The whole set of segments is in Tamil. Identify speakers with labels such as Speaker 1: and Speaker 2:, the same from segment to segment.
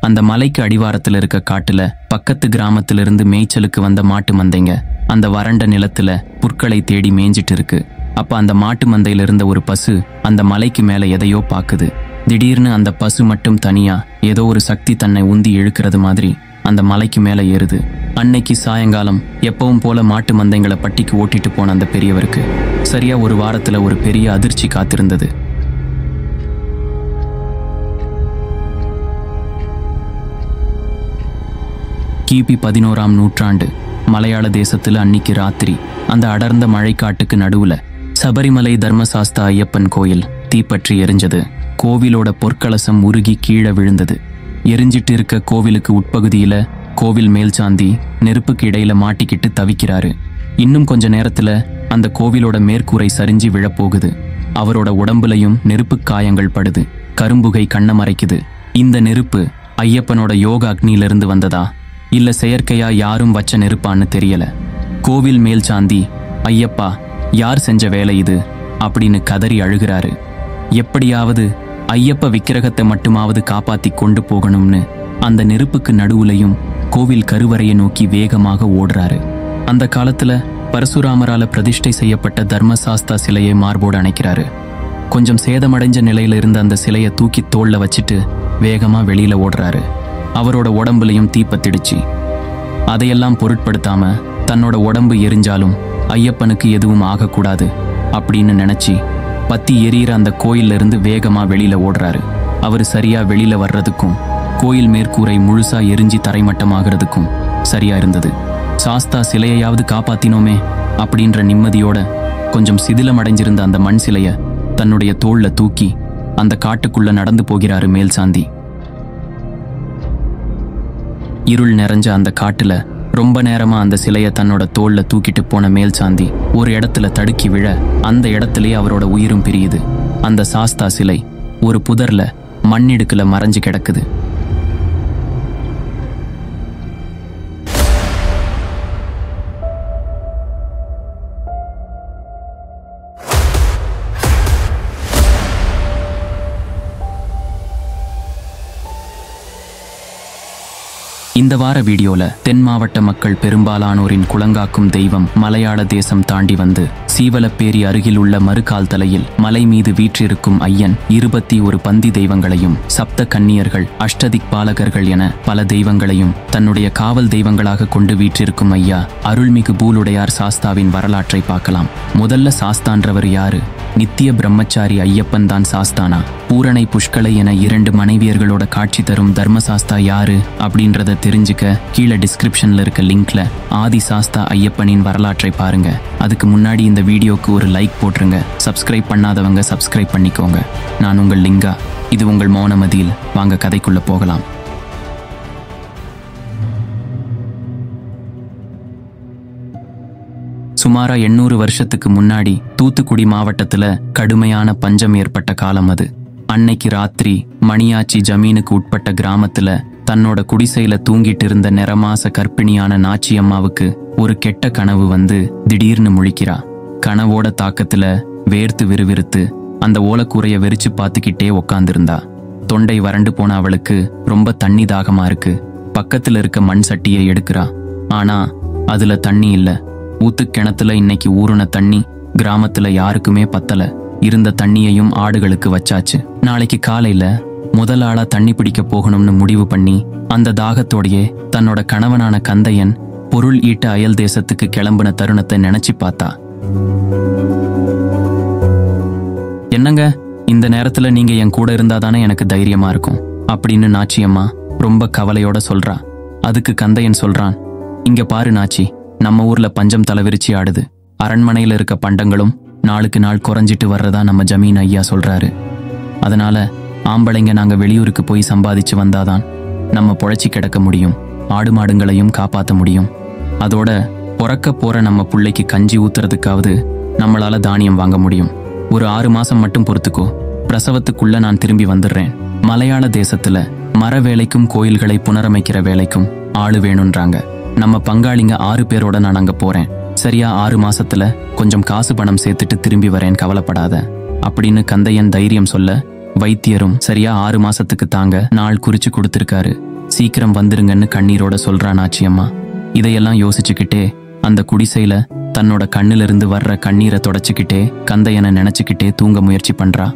Speaker 1: அந்த மலைக்கு அடிவாரத்துல இருக்க காட்டுல பக்கத்து கிராமத்திலிருந்து மேய்ச்சலுக்கு வந்த மாட்டு மந்தைங்க அந்த வறண்ட நிலத்துல புற்களை தேடி மேய்ஞ்சிட்டு இருக்கு. அப்ப அந்த மாட்டு மந்தையில இருந்த ஒரு பசு அந்த மலைக்கு மேல எதையோ பாக்குது. திடீர்னு அந்த பசு மட்டும் தனியா ஏதோ ஒரு சக்தி தன்னை உந்தி இழுக்கிறது மாதிரி அந்த மலைக்கு மேல ஏறுது. அன்னைக்கு சாயங்காலம் எப்பவும் போல மாட்டு மந்தைங்களை பட்டிக்கு ஓட்டிட்டு போன அந்த பெரியவருக்கு சரியா ஒரு வாரத்துல ஒரு பெரிய அதிர்ச்சி காத்திருந்தது. கிபி 11ஆம் நூற்றாண்டு மலையாள தேசத்துல அன்னிக்கு ராத்திரி அந்த அடர்ந்த மழைக்காட்டுக்கு நடுவுல சபரிமலை தர்மசாஸ்தா ஐயப்பன் கோயில் தீப்பற்றி எரிஞ்சது. கோவிலோட பொற்கலசம் உருகி கீழே விழுந்தது. எரிஞ்சிட்டு இருக்க கோவிலுக்கு உட்பகுதியில கோவில் மேல்சாந்தி நெருப்புக்கு இடையில மாட்டிக்கிட்டு தவிக்கிறாரு. இன்னும் கொஞ்ச நேரத்துல அந்த கோவிலோட மேற்கூரை சரிஞ்சு விழப்போகுது. அவரோட உடம்புலையும் நெருப்பு காயங்கள் படுது. கரும்புகை கண்ண மறைக்குது. இந்த நெருப்பு ஐயப்பனோட யோக அக்னியிலிருந்து வந்ததா இல்ல செயற்கையா யாரும் வச்ச நெருப்பான்னு தெரியல. கோவில் மேல்சாந்தி ஐயப்பா யார் செஞ்ச வேலை இது அப்படின்னு கதறி அழுகிறாரு. எப்படியாவது ஐயப்ப விக்கிரகத்தை மட்டுமாவது காப்பாத்தி கொண்டு போகணும்னு அந்த நெருப்புக்கு நடுவுலையும் கோவில் கருவறையை நோக்கி வேகமாக ஓடுறாரு. அந்த காலத்துல பரசுராமரால பிரதிஷ்டை செய்யப்பட்ட தர்மசாஸ்தா சிலையை மார்போடு அணைக்கிறாரு. கொஞ்சம் சேதமடைஞ்ச நிலையில இருந்த அந்த சிலையை தூக்கி தோள்ல வச்சுட்டு வேகமா வெளியில ஓடுறாரு. அவரோட உடம்புலையும் தீப்பத்திடுச்சு. அதையெல்லாம் பொருட்படுத்தாம தன்னோட உடம்பு எரிஞ்சாலும் ஐயப்பனுக்கு எதுவும் ஆகக்கூடாது அப்படின்னு நினைச்சு பத்தி எரியிற அந்த கோயில்ல இருந்து வேகமா வெளியில ஓடுறாரு. அவரு சரியா வெளியில வர்றதுக்கும் கோயில் மேற்கூரை முழுசா எரிஞ்சி தரைமட்டமாகிறதுக்கும் சரியா இருந்தது. சாஸ்தா சிலையையாவது காப்பாத்தினோமே அப்படின்ற நிம்மதியோட கொஞ்சம் சிதிலமடைஞ்சிருந்த அந்த மண் சிலைய தன்னுடைய தோள்ல தூக்கி அந்த காட்டுக்குள்ள நடந்து போகிறாரு மேல்சாந்தி. இருள் நிறைஞ்ச அந்த காட்டுல ரொம்ப நேரமா அந்த சிலையை தன்னோட தோல்ல தூக்கிட்டு போன மேல்சாந்தி ஒரு இடத்துல தடுக்கி விழ அந்த இடத்துலயே அவரோட உயிரும் பிரியுது. அந்த சாஸ்தா சிலை ஒரு புதர்ல மண்ணிடுக்குல மறைஞ்சு கிடக்குது. இந்த வார வீடியோல தென் மாவட்ட மக்கள் பெரும்பாலானோரின் குலங்காக்கும் தெய்வம் மலையாள தேசம் தாண்டி வந்து சீவலப்பேரி அருகில் உள்ள மறுகால் தலையில் மலை மீது வீற்றிருக்கும் ஐயன் 21 பந்தி தெய்வங்களையும் சப்த கன்னியர்கள் அஷ்டதிக் பாலகர்கள் என பல தெய்வங்களையும் தன்னுடைய காவல் தெய்வங்களாக கொண்டு வீற்றிருக்கும் ஐயா அருள்மிகு பூலுடையார் சாஸ்தாவின் வரலாற்றை பார்க்கலாம். முதல்ல சாஸ்தான்றவர் யாரு? நித்திய பிரம்மச்சாரி ஐயப்பன் தான் சாஸ்தானா? பூரணை புஷ்கலை என 2 மனைவியர்களோட காட்சி தரும் தர்மசாஸ்தா யாரு அப்படின்றத தெரிஞ்சுக்க கீழே டிஸ்கிரிப்ஷன்ல இருக்க லிங்க்ல ஆதி சாஸ்தா ஐயப்பனின் வரலாற்றை பாருங்க. அதுக்கு முன்னாடி இந்த வீடியோக்கு ஒரு லைக் போட்டுருங்க. சப்ஸ்கிரைப் பண்ணாதவங்க சப்ஸ்கிரைப் பண்ணிக்கோங்க. நான் உங்கள் லிங்கா. இது உங்கள் மௌனமதியில். வாங்க கதைக்குள்ள போகலாம். சுமாரா 800 வருஷத்துக்கு முன்னாடி தூத்துக்குடி மாவட்டத்துல கடுமையான பஞ்சம் ஏற்பட்ட காலம் அது. அன்னைக்கு ராத்திரி மணியாச்சி ஜமீனுக்கு உட்பட்ட கிராமத்துல தன்னோட குடிசையில தூங்கிட்டு இருந்த நிறமாச கர்ப்பிணியான நாச்சியம்மாவுக்கு ஒரு கெட்ட கனவு வந்து திடீர்னு முழிக்கிறா. கனவோட தாக்கத்துல வேர்த்து விறுவிறுத்து அந்த ஓலக்கூரைய வெறிச்சு பார்த்துக்கிட்டே உக்காந்துருந்தா. தொண்டை வறண்டு போன அவளுக்கு ரொம்ப தண்ணி தாகமா இருக்கு. பக்கத்துல இருக்க மண் சட்டியை எடுக்கிறா. ஆனா அதுல தண்ணி இல்ல. ஊத்து கிணத்துல இன்னைக்கு ஊறுன தண்ணி கிராமத்துல யாருக்குமே பத்தல. இருந்த தண்ணியையும் ஆடுகளுக்கு வச்சாச்சு. நாளைக்கு காலையில முதல் ஆளா தண்ணி பிடிக்க போகணும்னு முடிவு பண்ணி அந்த தாகத்தோடையே தன்னோட கணவனான கந்தையன் பொருள் ஈட்ட அயல் தேசத்துக்கு கிளம்பின தருணத்தை நினைச்சு பார்த்தா. என்னங்க, இந்த நேரத்துல நீங்க என் கூட இருந்தாதானே எனக்கு தைரியமா இருக்கும் அப்படின்னு நாச்சியம்மா ரொம்ப கவலையோட சொல்றா. அதுக்கு கந்தையன் சொல்றான், இங்க பாரு நாச்சி, நம்ம ஊர்ல பஞ்சம் தலைவிரிச்சி ஆடுது. அரண்மனையில இருக்க பண்டங்களும் நாளுக்கு நாள் குறைஞ்சிட்டு வர்றதா நம்ம ஜமீன் ஐயா சொல்றாரு. அதனால ஆம்பளைங்க நாங்க வெளியூருக்கு போய் சம்பாதிச்சு வந்தாதான் நம்ம பொழைச்சி கிடக்க முடியும். ஆடு மாடுங்களையும் காப்பாற்ற முடியும். அதோட பொறக்க போற நம்ம பிள்ளைக்கு கஞ்சி ஊத்துறதுக்காவது நம்மளால தானியம் வாங்க முடியும். ஒரு 6 மாசம் மட்டும் பொறுத்துக்கோ. பிரசவத்துக்குள்ள நான் திரும்பி வந்துடுறேன். மலையாள தேசத்துல மர வேலைக்கும் கோயில்களை புனரமைக்கிற வேலைக்கும் ஆளு வேணும்ன்றாங்க. நம்ம பங்காளிங்க 6 பேரோட நான் அங்க போறேன். சரியா 6 மாசத்துல கொஞ்சம் காசு பணம் சேர்த்துட்டு திரும்பி வரேன், கவலைப்படாத அப்படின்னு கந்தையன் தைரியம் சொல்ல வைத்தியரும் சரியா 6 மாசத்துக்கு தாங்க நாள் குறிச்சு கொடுத்திருக்காரு. சீக்கிரம் வந்துருங்கன்னு கண்ணீரோட சொல்றா நாச்சியம்மா. இதையெல்லாம் யோசிச்சுக்கிட்டே அந்த குடிசையில தன்னோட கண்ணிலிருந்து வர்ற கண்ணீரை தொடச்சுக்கிட்டே கந்தையனை நினைச்சுக்கிட்டே தூங்க முயற்சி பண்றா.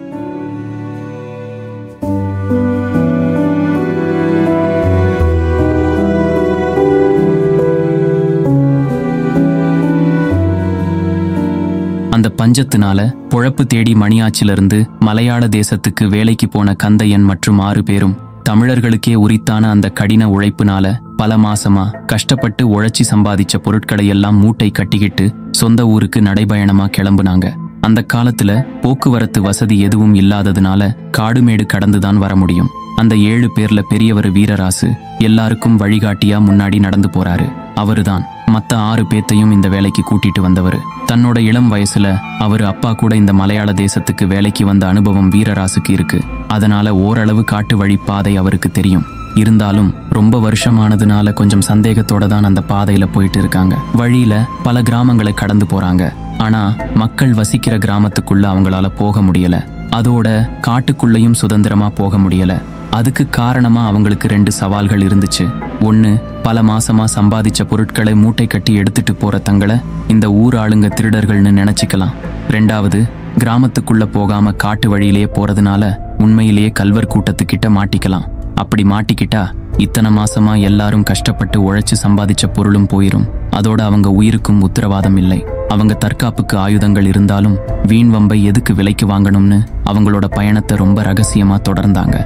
Speaker 1: அந்த பஞ்சத்தினால பொழப்பு தேடி மணியாச்சிலிருந்து மலையாள தேசத்துக்கு வேலைக்கு போன கந்தையன் மற்றும் 6 பேரும் தமிழர்களுக்கே உரித்தான அந்த கடின உழைப்புனால பல மாசமா கஷ்டப்பட்டு உழைச்சி சம்பாதிச்ச பொருட்களை எல்லாம் மூட்டை கட்டிக்கிட்டு சொந்த ஊருக்கு நடைபயணமா கிளம்புனாங்க. அந்த காலத்துல போக்குவரத்து வசதி எதுவும் இல்லாததுனால காடுமேடு கடந்துதான் வர முடியும். அந்த 7 பேர்ல பெரியவர் வீரராசு எல்லாருக்கும் வழிகாட்டியா முன்னாடி நடந்து போறாரு. அவருதான் மத்த 6 பேத்தையும் இந்த வேலைக்கு கூட்டிட்டு வந்தவர். தன்னோட இளம் வயசுல அவரு அப்பா கூட இந்த மலையாள தேசத்துக்கு வேலைக்கு வந்த அனுபவம் வீரராசுக்கு இருக்கு. அதனால ஓரளவு காட்டு வழி பாதை அவருக்கு தெரியும். இருந்தாலும் ரொம்ப வருஷமானதுனால கொஞ்சம் சந்தேகத்தோட தான் அந்த பாதையில போயிட்டு இருக்காங்க. வழியில பல கிராமங்களை கடந்து போறாங்க. ஆனா மக்கள் வசிக்கிற கிராமத்துக்குள்ள அவங்களால போக முடியல. அதோட காட்டுக்குள்ளேயும் சுதந்திரமா போக முடியல. அதுக்கு காரணமா அவங்களுக்கு 2 சவால்கள் இருந்துச்சு. ஒன்னு, பல மாசமா சம்பாதிச்ச பொருட்களை மூட்டை கட்டி எடுத்துட்டு போற தங்களை இந்த ஊர் ஆளுங்க திருடர்கள்னு நினைச்சுக்கலாம். 2வது, கிராமத்துக்குள்ள போகாம காட்டு வழியிலேயே போறதுனால உண்மையிலேயே கல்வர் கூட்டத்துக்கிட்ட மாட்டிக்கலாம். அப்படி மாட்டிக்கிட்டா இத்தனை மாசமா எல்லாரும் கஷ்டப்பட்டு உழைச்சு சம்பாதிச்ச பொருளும் போயிரும். அதோட அவங்க உயிருக்கும் உத்தரவாதம் இல்லை. அவங்க தற்காப்புக்கு ஆயுதங்கள் இருந்தாலும் வீண் வம்பை எதுக்கு விலைக்கு வாங்கணும்னு அவங்களோட பயணத்தை ரொம்ப ரகசியமா தொடர்ந்தாங்க.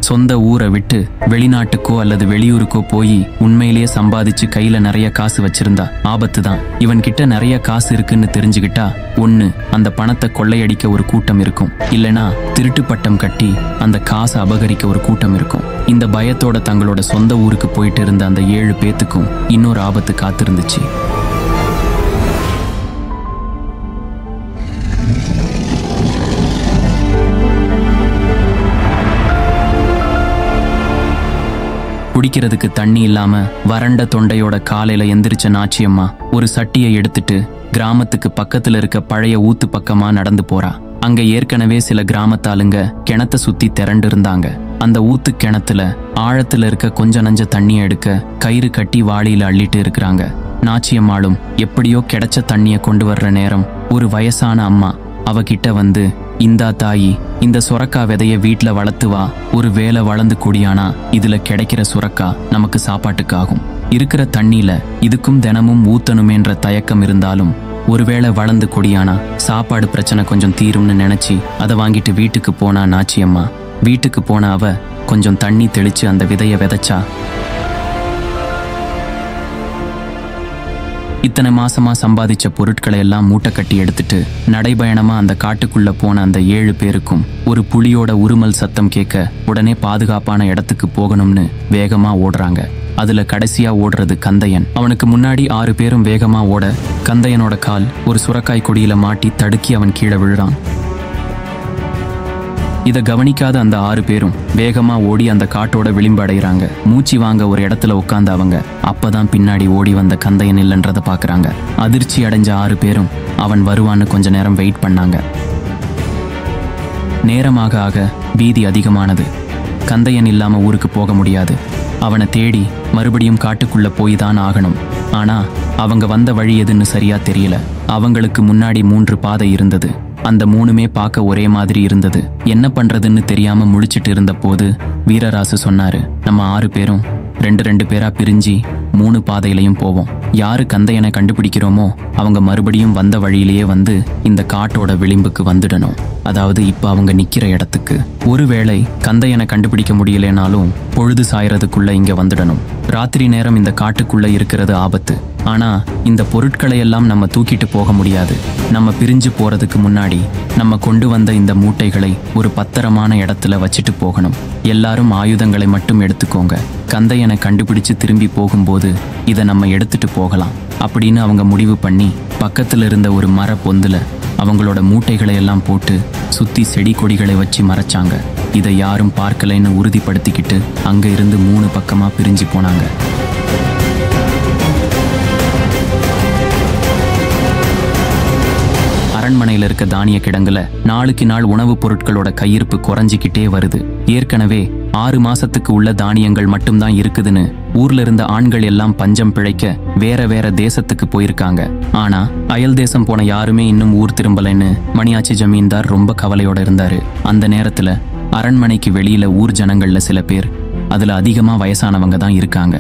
Speaker 1: சொந்த ஊரை விட்டு வெளிநாட்டுக்கோ அல்லது வெளியூருக்கோ போய் உண்மையிலேயே சம்பாதிச்சு கையில நிறைய காசு வச்சிருந்தா ஆபத்து தான். இவன் கிட்ட நிறைய காசு இருக்குன்னு தெரிஞ்சுக்கிட்டா ஒன்னு, அந்த பணத்தை கொள்ளையடிக்க ஒரு கூட்டம் இருக்கும். இல்லனா திருட்டு பட்டம் கட்டி அந்த காசை அபகரிக்க ஒரு கூட்டம் இருக்கும். இந்த பயத்தோட தங்களோட சொந்த ஊருக்கு போயிட்டு இருந்த அந்த 7 பேத்துக்கும் இன்னொரு ஆபத்து காத்திருந்துச்சு. குடிக்கிறதுக்கு தண்ணி இல்லாம வறண்ட தொண்டையோட காலையில எந்திரிச்ச நாச்சியம்மா ஒரு சட்டியை எடுத்துட்டு கிராமத்துக்கு பக்கத்துல இருக்க பழைய ஊத்து பக்கமா நடந்து போறா. அங்க ஏற்கனவே சில கிராமத்தாளுங்க கிணத்தை சுத்தி திரண்டு இருந்தாங்க. அந்த ஊத்து கிணத்துல ஆழத்துல இருக்க கொஞ்ச நஞ்ச தண்ணியை எடுக்க கயிறு கட்டி வாளியில அள்ளிட்டு இருக்கிறாங்க. நாச்சியம்மாளும் எப்படியோ கிடைச்ச தண்ணிய கொண்டு வர்ற நேரம் ஒரு வயசான அம்மா அவகிட்ட வந்து, இந்தா தாயி, இந்த சுரக்கா விதைய வீட்டுல வளர்த்து வா. ஒரு வேலை வளர்ந்து கூடியானா இதுல கிடைக்கிற சுரக்கா நமக்கு சாப்பாட்டுக்கு ஆகும். இருக்கிற தண்ணியில இதுக்கும் தினமும் ஊத்தணுமேன்ற தயக்கம் இருந்தாலும் ஒருவேளை வளர்ந்து கொடியானா சாப்பாடு பிரச்சனை கொஞ்சம் தீரும்னு நினைச்சு அதை வாங்கிட்டு வீட்டுக்கு போனா நாச்சியம்மா. வீட்டுக்கு போன அவ கொஞ்சம் தண்ணி தெளிச்சு அந்த விதைய விதைச்சா. இத்தனை மாசமா சம்பாதிச்ச பொருட்களை எல்லாம் மூட்டை கட்டி எடுத்துட்டு நடைபயணமா அந்த காட்டுக்குள்ள போன அந்த 7 பேருக்கும் ஒரு புலியோட உருமல் சத்தம் கேட்க உடனே பாதுகாப்பான இடத்துக்கு போகணும்னு வேகமா ஓடுறாங்க. அதுல கடைசியா ஓடுறது கந்தையன். அவனுக்கு முன்னாடி 6 பேரும் வேகமா ஓட கந்தையனோட கால் ஒரு சுரக்காய் கொடியில மாட்டி தடுக்கி அவன் கீழே விழுறான். இதை கவனிக்காத அந்த 6 பேரும் வேகமா ஓடி அந்த காட்டோட விளிம்பு அடைகிறாங்க. மூச்சு வாங்க ஒரு இடத்துல உட்கார்ந்து அவங்க அப்பதான் பின்னாடி ஓடி வந்த கந்தையன் இல்லைன்றத பாக்குறாங்க. அதிர்ச்சி அடைஞ்ச 6 பேரும் அவன் வருவான்னு கொஞ்ச நேரம் வெயிட் பண்ணாங்க. நேரமாக ஆக பீதி அதிகமானது. கந்தையன் இல்லாம ஊருக்கு போக முடியாது. அவனை தேடி மறுபடியும் காட்டுக்குள்ள போய் தான் ஆகணும். ஆனா அவங்க வந்த வழி எதுன்னு சரியா தெரியல. அவங்களுக்கு முன்னாடி 3 பாதை இருந்தது. அந்த 3மே பார்க்க ஒரே மாதிரி இருந்தது. என்ன பண்றதுன்னு தெரியாம முழிச்சிட்டு இருந்த போது வீரராசு சொன்னாரு, நம்ம 6 பேரும் 2 பேரா பிரிஞ்சு 3 பாதையிலையும் போவோம். யாரு கந்தையனை கண்டுபிடிக்கிறோமோ அவங்க மறுபடியும் வந்த வழியிலேயே வந்து இந்த காட்டோட விளிம்புக்கு வந்துடணும். அதாவது இப்ப அவங்க நிக்கிற இடத்துக்கு. ஒருவேளை கந்தையனை கண்டுபிடிக்க முடியலனாலும் பொழுது சாயறதுக்குள்ள இங்க வந்துடணும். ராத்திரி நேரம் இந்த காட்டுக்குள்ள இருக்கிறது ஆபத்து. ஆனா இந்த பொருட்களை எல்லாம் நம்ம தூக்கிட்டு போக முடியாது. நம்ம பிரிஞ்சு போறதுக்கு முன்னாடி நம்ம கொண்டு வந்த இந்த மூட்டைகளை ஒரு பத்திரமான இடத்துல வச்சுட்டு போகணும். எல்லாரும் ஆயுதங்களை மட்டும் எடுத்துக்கோங்க. கந்தையனை கண்டுபிடிச்சு திரும்பி போகும்போது இதை நம்ம எடுத்துட்டு போகலாம் அப்படின்னு அவங்க முடிவு பண்ணி பக்கத்துல இருந்த ஒரு மர பொந்துல அவங்களோட மூட்டைகளை எல்லாம் போட்டு சுத்தி செடி கொடிகளை வச்சு மறைச்சாங்க. இதை யாரும் பார்க்கலைன்னு உறுதிப்படுத்திக்கிட்டு அங்க இருந்து 3 பக்கமா பிரிஞ்சு போனாங்க. அரண்மனையில பக்கத்துல இருக்க தானிய கிடங்குல நாளுக்கு நாள் உணவுப் பொருட்களோட கையிருப்பு குறைஞ்சிக்கிட்டே வருது. ஏற்கனவே 6 மாசத்துக்கு உள்ள தானியங்கள் மட்டும்தான் இருக்குதுன்னு ஊர்ல இருந்த ஆண்கள் எல்லாம் பஞ்சம் பிழைக்க வேற வேற தேசத்துக்கு போயிருக்காங்க. ஆனா அயல் தேசம் போன யாருமே இன்னும் ஊர் திரும்பலைன்னு மணியாச்சி ஜமீன்தார் ரொம்ப கவலையோட இருந்தாரு. அந்த நேரத்துல அரண்மனைக்கு வெளியில ஊர் ஜனங்கள்ல சில பேர், அதுல அதிகமா வயசானவங்க தான் இருக்காங்க.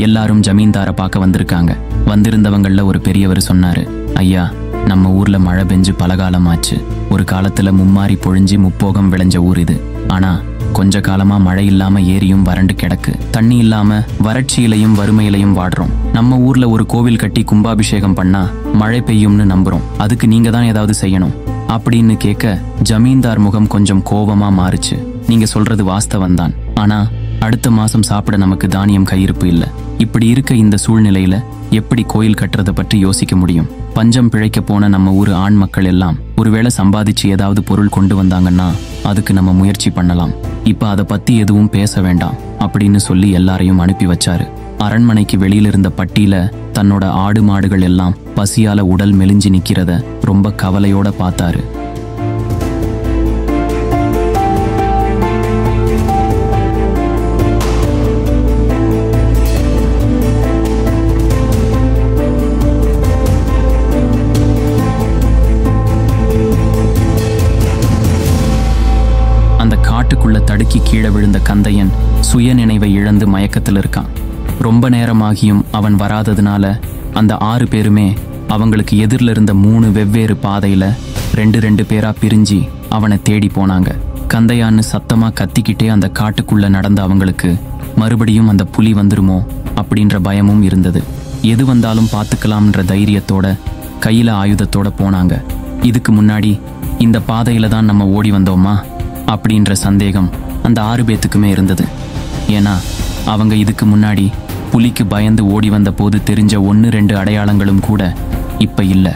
Speaker 1: எல்லாரும் ஜமீன்தாரை பார்க்க வந்திருக்காங்க. வந்திருந்தவங்கள ஒரு பெரியவர் சொன்னாரு, ஐயா, நம்ம ஊர்ல மழை பெஞ்சு பலகாலமாச்சு. ஒரு காலத்துல மும்மாரி பொழிஞ்சு முப்போகம் விளைஞ்ச ஊர் இது. ஆனா கொஞ்ச காலமா மழை இல்லாம ஏரியும் வறண்டு கிடக்கு. தண்ணி இல்லாம வறட்சியிலையும் வறுமையிலையும் வாடுறோம். நம்ம ஊர்ல ஒரு கோவில் கட்டி கும்பாபிஷேகம் பண்ணா மழை பெய்யும்னு நம்புறோம். அதுக்கு நீங்க தான் ஏதாவது செய்யணும் அப்படின்னு கேட்க ஜமீன்தார் முகம் கொஞ்சம் கோபமா மாறுச்சு. நீங்க சொல்றது வாஸ்தவன்தான். ஆனா அடுத்த மாசம் சாப்பிட நமக்கு தானியம் கையிருப்பு இல்ல. இப்படி இருக்க இந்த சூழ்நிலையில எப்படி கோயில் கட்டுறதை பற்றி யோசிக்க முடியும்? பஞ்சம் பிழைக்க போன நம்ம ஊர் ஆண் மக்கள் எல்லாம் ஒருவேளை சம்பாதிச்சு ஏதாவது பொருள் கொண்டு வந்தாங்கன்னா அதுக்கு நம்ம முயற்சி பண்ணலாம். இப்ப அதை பத்தி எதுவும் பேச வேண்டாம் அப்படின்னு சொல்லி எல்லாரையும் அனுப்பி வச்சாரு. அரண்மனைக்கு வெளியில இருந்த பட்டியில தன்னோட ஆடு மாடுகள் எல்லாம் பசியால உடல் மெலிஞ்சு நிக்கிறத ரொம்ப கவலையோட பார்த்தாரு. அந்த காட்டுக்குள்ள தடுக்கி கீழே விழுந்த கந்தையன் சுய நினைவை இழந்து மயக்கத்தில் இருக்கான். ரொம்ப நேரமாகியும் அவன் வராததுனால அந்த 6 பேருமே அவங்களுக்கு எதிரில் இருந்த 3 வெவ்வேறு பாதையில 2 பேரா பிரிஞ்சு அவனை தேடி போனாங்க. கந்தையான்னு சத்தமா கத்திக்கிட்டே அந்த காட்டுக்குள்ள நடந்த அவங்களுக்கு மறுபடியும் அந்த புலி வந்துருமோ அப்படின்ற பயமும் இருந்தது. எது வந்தாலும் பார்த்துக்கலாம்ன்ற தைரியத்தோட கையில ஆயுதத்தோட போனாங்க. இதுக்கு முன்னாடி இந்த பாதையில தான் நம்ம ஓடி வந்தோமா அப்படின்ற சந்தேகம் அந்த 6 பேத்துக்குமே இருந்தது. ஏன்னா அவங்க இதுக்கு முன்னாடி புலிக்கு பயந்து ஓடி வந்த போது தெரிஞ்ச 1-2 அடையாளங்களும் கூட இப்ப இல்ல.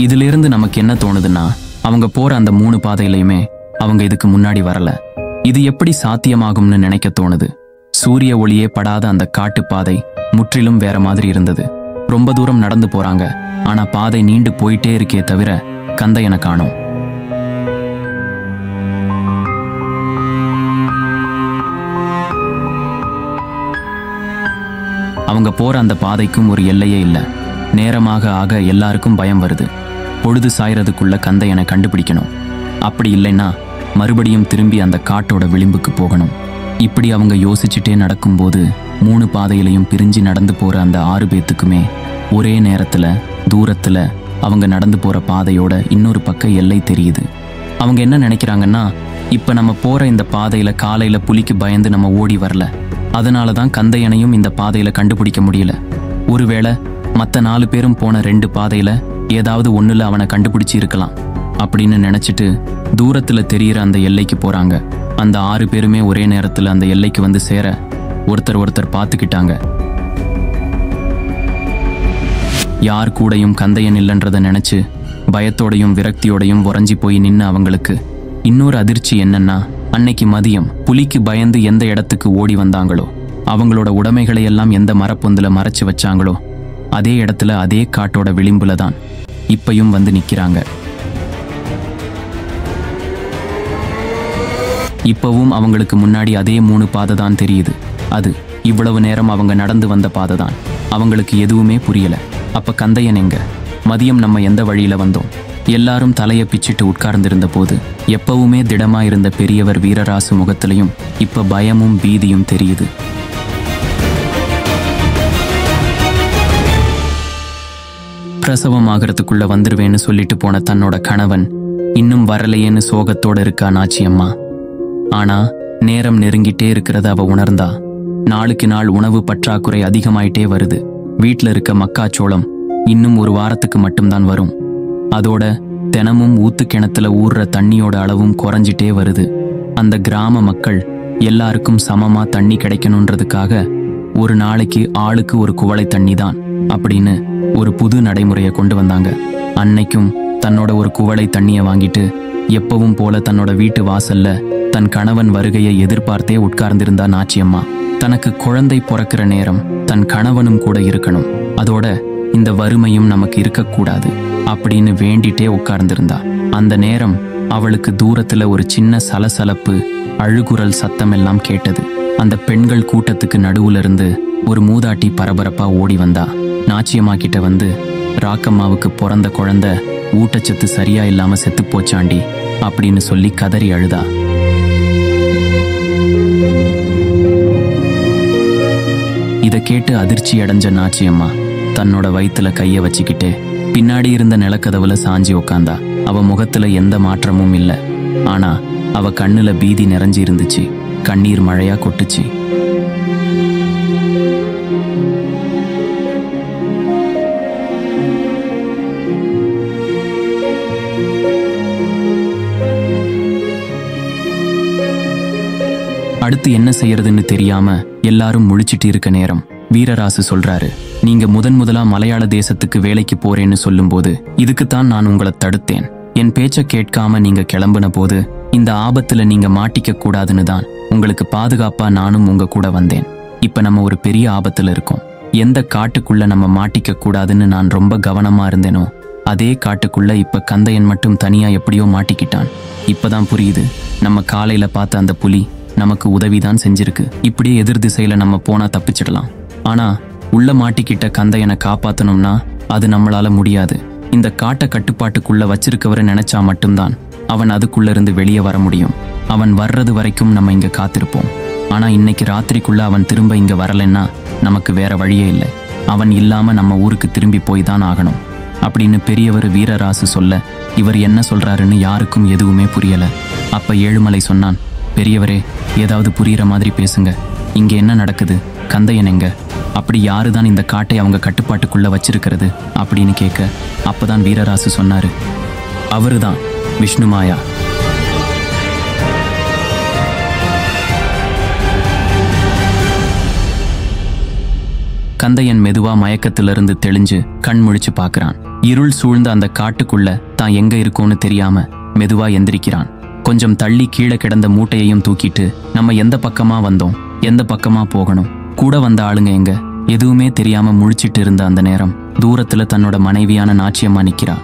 Speaker 1: இதிலிருந்து நமக்கு என்ன தோணுதுன்னா, அவங்க போற அந்த 3 பாதையிலையுமே அவங்க இதுக்கு முன்னாடி வரல. இது எப்படி சாத்தியமாகும்னு நினைக்க தோணுது. சூரிய ஒளியே படாத அந்த காட்டு பாதை முற்றிலும் வேற மாதிரி இருந்தது. ரொம்ப தூரம் நடந்து போறாங்க. ஆனா பாதை நீண்டு போயிட்டே இருக்கே தவிர கந்தையனை காணோம். அவங்க போற அந்த பாதைக்கும் ஒரு எல்லையே இல்லை. நேரமாக ஆக எல்லாருக்கும் பயம் வருது. பொழுது சாயறதுக்குள்ள கந்தையனை கண்டுபிடிக்கணும். அப்படி இல்லைன்னா மறுபடியும் திரும்பி அந்த காட்டோட விளிம்புக்கு போகணும். இப்படி அவங்க யோசிச்சுட்டே நடக்கும்போது 3 பாதையிலையும் பிரிஞ்சு நடந்து போற அந்த 6 பேத்துக்குமே ஒரே நேரத்துல தூரத்துல அவங்க நடந்து போற பாதையோட இன்னொரு பக்க எல்லை தெரியுது. அவங்க என்ன நினைக்கிறாங்கன்னா, இப்ப நம்ம போற இந்த பாதையில காலையில புலிக்கு பயந்து நம்ம ஓடி வரல, அதனால தான் கந்தையனையும் இந்த பாதையில கண்டுபிடிக்க முடியல. ஒருவேளை மற்ற 4 பேரும் போன 2 பாதையில ஏதாவது ஒண்ணுல அவனை கண்டுபிடிச்சி இருக்கலாம் அப்படின்னு நினைச்சிட்டு தூரத்துல தெரியிற அந்த எல்லைக்கு போறாங்க. அந்த 6 பேருமே ஒரே நேரத்துல அந்த எல்லைக்கு வந்து சேர ஒருத்தர் பார்த்துக்கிட்டாங்க. யார் கூடயும் கந்தையன் இல்லைன்றதை நினைச்சு பயத்தோடையும் விரக்தியோடையும் உறைஞ்சி போய் நின்று அவங்களுக்கு இன்னொரு அதிர்ச்சி என்னன்னா, அன்னைக்கு மதியம் புலிக்கு பயந்து எந்த இடத்துக்கு ஓடி வந்தாங்களோ, அவங்களோட உடைமைகளை எல்லாம் எந்த மரப்பொந்துல மறைச்சு வச்சாங்களோ, அதே இடத்துல அதே காட்டோட விளிம்புல தான் இப்பயும் வந்து நிக்கிறாங்க. இப்பவும் அவங்களுக்கு முன்னாடி அதே 3 பாதை தான் தெரியுது. அது இவ்வளவு நேரம் அவங்க நடந்து வந்த பாதை தான். அவங்களுக்கு எதுவுமே புரியல. அப்ப கந்தையன் எங்க? மதியம் நம்ம எந்த வழியில வந்தோம்? எல்லாரும் தலையை பிச்சிட்டு உட்கார்ந்திருந்த போது எப்பவுமே திடமா இருந்த பெரியவர் வீரராசு முகத்திலையும் இப்ப பயமும் பீதியும் தெரியுது. பிரசவம் ஆகிறதுக்குள்ள வந்துருவேன்னு சொல்லிட்டு போன தன்னோட கணவன் இன்னும் வரலையேன்னு சோகத்தோட இருக்கா நாச்சியம்மா. ஆனா நேரம் நெருங்கிட்டே இருக்கிறத அவ உணர்ந்தா. நாளுக்கு நாள் உணவு பற்றாக்குறை அதிகமாயிட்டே வருது. வீட்டில் இருக்க மக்காச்சோளம் இன்னும் 1 வாரத்துக்கு மட்டும்தான் வரும். அதோட தினமும் ஊத்து கிணத்துல ஊறுற தண்ணியோட அளவும் குறைஞ்சிட்டே வருது. அந்த கிராம மக்கள் எல்லாருக்கும் சமமா தண்ணி கிடைக்கணுன்றதுக்காக ஒரு நாளைக்கு ஆளுக்கு 1 குவளை தண்ணி தான் அப்படின்னு ஒரு புது நடைமுறையை கொண்டு வந்தாங்க. அன்னைக்கும் தன்னோட 1 குவளை தண்ணியை வாங்கிட்டு எப்பவும் போல தன்னோட வீட்டு வாசல்ல தன் கணவன் வருகையை எதிர்பார்த்தே உட்கார்ந்திருந்தா நாச்சியம்மா. தனக்கு குழந்தை பிறக்கிற நேரம் தன் கணவனும் கூட இருக்கணும், அதோட இந்த வறுமையும் நமக்கு இருக்கக்கூடாது அப்படின்னு வேண்டிட்டே உட்கார்ந்திருந்தா. அந்த நேரம் அவளுக்கு தூரத்துல ஒரு சின்ன சலசலப்பு, அழுகுரல் சத்தம் எல்லாம் கேட்டது. அந்த பெண்கள் கூட்டத்துக்கு நடுவுல இருந்து ஒரு மூதாட்டி பரபரப்பா ஓடி வந்தா. நாச்சியம்மா கிட்ட வந்து, ராக்கம்மாவுக்கு பிறந்த குழந்தை ஊட்டச்சத்து சரியா இல்லாம செத்து போச்சாண்டி அப்படின்னு சொல்லி கதறி அழுதா. இதை கேட்டு அதிர்ச்சி அடைஞ்ச நாச்சியம்மா தன்னோட வயிற்றுல கைய வச்சுக்கிட்டு பின்னாடி இருந்த நிலக்கதவுல சாஞ்சி உக்காந்தா. அவ முகத்துல எந்த மாற்றமும் இல்லை. ஆனா அவ கண்ணுல பீதி நிறைஞ்சி இருந்துச்சு. கண்ணீர் மழையா கொட்டுச்சு. அடுத்து என்ன செய்யறதுன்னு தெரியாம எல்லாரும் முழிச்சிட்டு இருக்க நேரம் வீரராசு சொல்றாரு, நீங்க முதலா மலையாள தேசத்துக்கு வேலைக்கு போறேன்னு சொல்லும்போது இதுக்குத்தான் நான் உங்களை தடுத்தேன். என் பேச்ச கேட்காம நீங்க கிளம்புன போது இந்த ஆபத்துல நீங்க மாட்டிக்க கூடாதுன்னு தான் உங்களுக்கு பாதுகாப்பா நானும் உங்க கூட வந்தேன். இப்ப நம்ம ஒரு பெரிய ஆபத்துல இருக்கோம். எந்த காட்டுக்குள்ள நம்ம மாட்டிக்க கூடாதுன்னு நான் ரொம்ப கவனமா இருந்தேனோ அதே காட்டுக்குள்ள இப்ப கந்தையன் மட்டும் தனியா எப்படியோ மாட்டிக்கிட்டான். இப்பதான் புரியுது, நம்ம காலையில பார்த்த அந்த புலி நமக்கு உதவிதான் செஞ்சிருக்கு. இப்படியே எதிர் திசையில நம்ம போனா தப்பிச்சிடலாம். ஆனா உள்ள மாட்டிக்கிட்ட கந்தையனை காப்பாத்தணும்னா அது நம்மளால முடியாது. இந்த காட்டை கட்டுப்பாட்டுக்குள்ள வச்சிருக்கவரை நினைச்சா மட்டும்தான் அவன் அதுக்குள்ள இருந்து வெளியே வர முடியும். அவன் வர்றது வரைக்கும் நம்ம இங்க காத்திருப்போம். ஆனா இன்னைக்கு ராத்திரிக்குள்ள அவன் திரும்ப இங்க வரலன்னா நமக்கு வேற வழியே இல்லை. அவன் இல்லாம நம்ம ஊருக்கு திரும்பி போய் தான் ஆகணும் அப்படின்னு பெரியவர் வீரராசு சொல்ல, இவர் என்ன சொல்றாருன்னு யாருக்கும் எதுவுமே புரியல. அப்ப ஏழுமலை சொன்னான், பெரியவரே, ஏதாவது புரியுற மாதிரி பேசுங்க. இங்க என்ன நடக்குது? கந்தையன் எங்க? அப்படி யாருதான் இந்த காட்டை அவங்க கட்டுப்பாட்டுக்குள்ள வச்சிருக்கிறது அப்படின்னு கேட்க, அப்பதான் வீரராசு சொன்னாரு, அவருதான் விஷ்ணுமாயா. கந்தையன் மெதுவா மயக்கத்திலிருந்து தெளிஞ்சு கண் முழிச்சு பார்க்கறான். இருள் சூழ்ந்த அந்த காட்டுக்குள்ள தான் எங்க இருக்கோன்னு தெரியாம மெதுவா எந்திரிக்கிறான். கொஞ்சம் தள்ளி கீழே கிடந்த மூட்டையையும் தூக்கிட்டு, நம்ம எந்த பக்கமா வந்தோம், எந்த பக்கமா போகணும், கூட வந்த ஆளுங்க எங்க, எதுவுமே தெரியாம முழிச்சிட்டு இருந்த அந்த நேரம் தூரத்துல தன்னோட மனைவியான நாச்சியம்மா நிக்கிறா.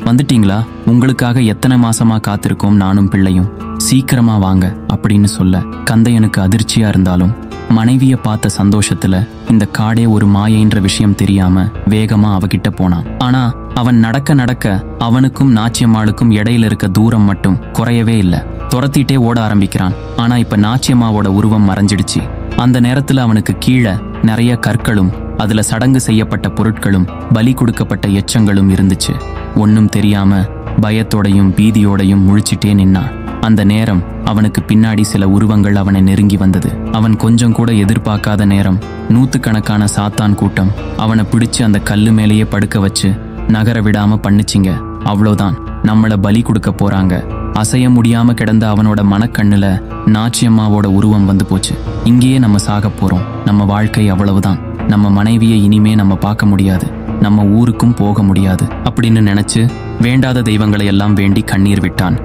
Speaker 1: வந்துட்டீங்களா? உங்களுக்காக எத்தனை மாசமா காத்திருக்கோம் நானும் பிள்ளையும், சீக்கிரமா வாங்க அப்படின்னு சொல்ல, கந்தையனுக்கு அதிர்ச்சியா இருந்தாலும் மனைவிய பார்த்த சந்தோஷத்துல இந்த காடே ஒரு மாயைன்ற விஷயம் தெரியாம வேகமா அவகிட்ட போனான். ஆனா அவன் நடக்க நடக்க அவனுக்கும் நாச்சியம்மாளுக்கும் இடையில இருக்க தூரம் மட்டும் குறையவே இல்லை. துரத்திட்டே ஓட ஆரம்பிக்கிறான். ஆனா இப்ப நாச்சியம்மாவோட உருவம் மறைஞ்சிடுச்சு. அந்த நேரத்துல அவனுக்கு கீழே நிறைய கற்களும் அதுல சடங்கு செய்யப்பட்ட பொருட்களும் பலி கொடுக்கப்பட்ட எச்சங்களும் இருந்துச்சு. ஒன்னும் தெரியாம பயத்தோடையும் பீதியோடையும் முழிச்சிட்டே நின்னான். அந்த நேரம் அவனுக்கு பின்னாடி சில உருவங்கள் அவனை நெருங்கி வந்தது. அவன் கொஞ்சம் கூட எதிர்பார்க்காத நேரம் நூத்துக்கணக்கான சாத்தான் கூட்டம் அவனை பிடிச்சு அந்த கல்லு மேலேயே படுக்க வச்சு நகர விடாம பண்ணுச்சிங்க. அவ்வளோதான், நம்மள பலி கொடுக்க போறாங்க. அசைய முடியாம கிடந்த அவனோட மனக்கண்ணுல நாச்சியம்மாவோட உருவம் வந்து போச்சு. இங்கேயே நம்ம சாக போறோம், நம்ம வாழ்க்கை அவ்வளவுதான், நம்ம மனைவியை இனிமே நம்ம பார்க்க முடியாது, நம்ம ஊருக்கும் போக முடியாது அப்படின்னு நினைச்சு வேண்டாத தெய்வங்களை எல்லாம் வேண்டி கண்ணீர் விட்டான்.